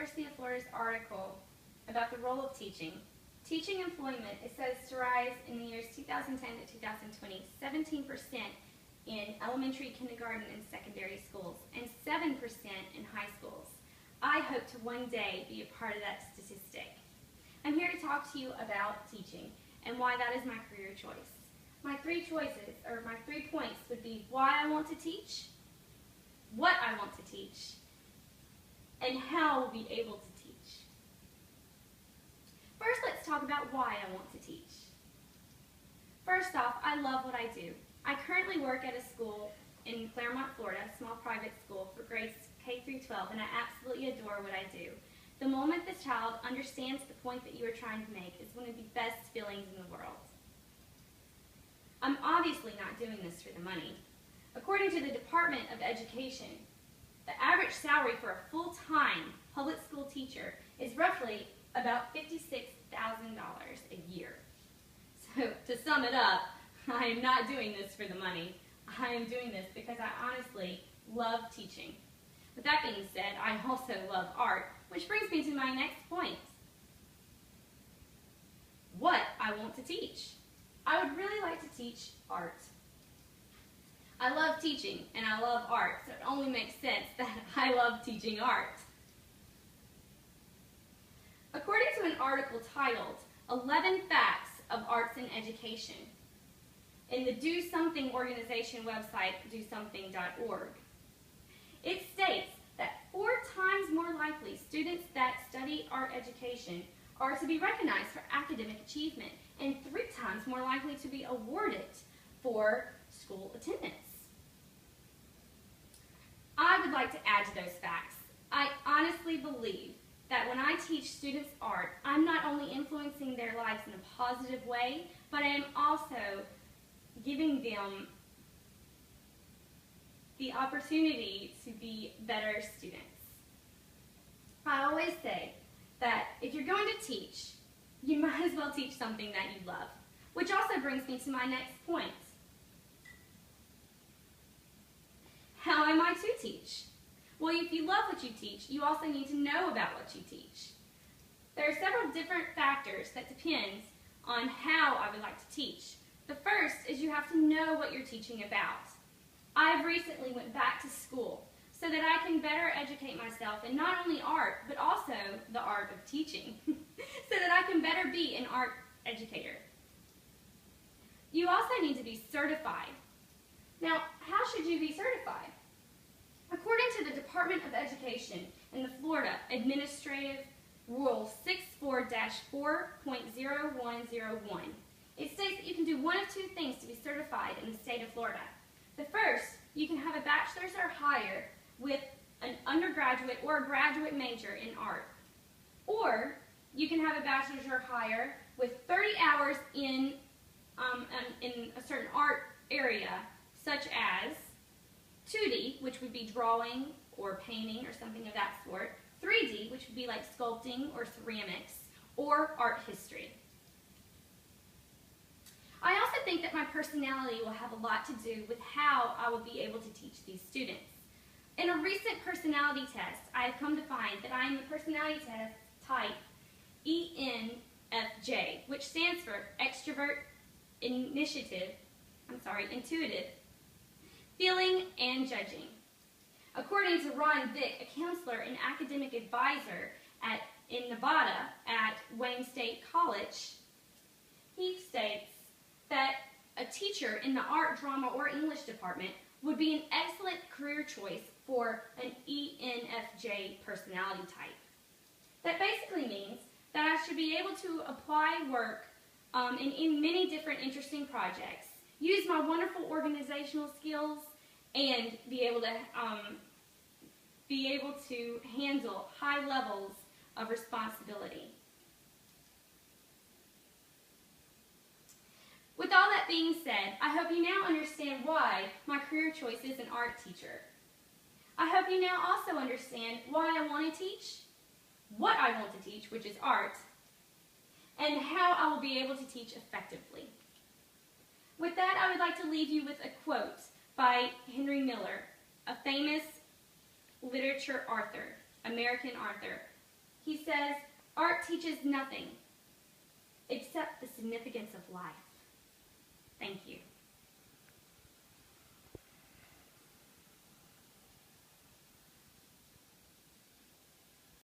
University of Florida's article about the role of teaching. Teaching employment is said to rise in the years 2010 to 2020, 17% in elementary, kindergarten, and secondary schools, and 7% in high schools. I hope to one day be a part of that statistic. I'm here to talk to you about teaching and why that is my career choice. My three choices, or my 3 points, would be why I want to teach, what I want to teach, and how I'll be able to teach. First, let's talk about why I want to teach. First off, I love what I do. I currently work at a school in Claremont, Florida, a small private school for grades K through 12, and I absolutely adore what I do. The moment the child understands the point that you are trying to make is one of the best feelings in the world. I'm obviously not doing this for the money. According to the Department of Education, the average salary for a full-time public school teacher is roughly about $56,000 a year. So to sum it up, I am not doing this for the money. I am doing this because I honestly love teaching. With that being said, I also love art, which brings me to my next point. What I want to teach. I would really like to teach art. I love teaching and I love art, so it only makes sense that I love teaching art. According to an article titled 11 Facts of Arts in Education in the Do Something organization website, dosomething.org, it states that 4 times more likely students that study art education are to be recognized for academic achievement and 3 times more likely to be awarded for school attendance. I would like to add to those facts. I honestly believe that when I teach students art, I'm not only influencing their lives in a positive way, but I am also giving them the opportunity to be better students. I always say that if you're going to teach, you might as well teach something that you love, which also brings me to my next point. How am I to teach? Well, if you love what you teach, you also need to know about what you teach. There are several different factors that depend on how I would like to teach. The first is you have to know what you're teaching about. I've recently went back to school so that I can better educate myself in not only art, but also the art of teaching, so that I can better be an art educator. You also need to be certified. Now, how should you be certified? According to the Department of Education and the Florida Administrative Rule 64-4.0101, it states that you can do one of 2 things to be certified in the state of Florida. The first, you can have a bachelor's or higher with an undergraduate or a graduate major in art. Or you can have a bachelor's or higher with 30 hours in a certain art area, such as 2D, which would be drawing or painting or something of that sort, 3D, which would be like sculpting or ceramics, or art history. I also think that my personality will have a lot to do with how I will be able to teach these students. In a recent personality test, I have come to find that I am the personality test type ENFJ, which stands for extrovert, intuitive, feeling, and judging. According to Ron Vick, a counselor and academic advisor in Nevada at Wayne State College, he states that a teacher in the art, drama, or English department would be an excellent career choice for an ENFJ personality type. That basically means that I should be able to apply work in many different interesting projects, use my wonderful organizational skills, and be able to handle high levels of responsibility. With all that being said, I hope you now understand why my career choice is an art teacher. I hope you now also understand why I want to teach, what I want to teach, which is art, and how I will be able to teach effectively. With that, I would like to leave you with a quote by Henry Miller, a famous literature author, American author, He says, art teaches nothing except the significance of life. Thank you.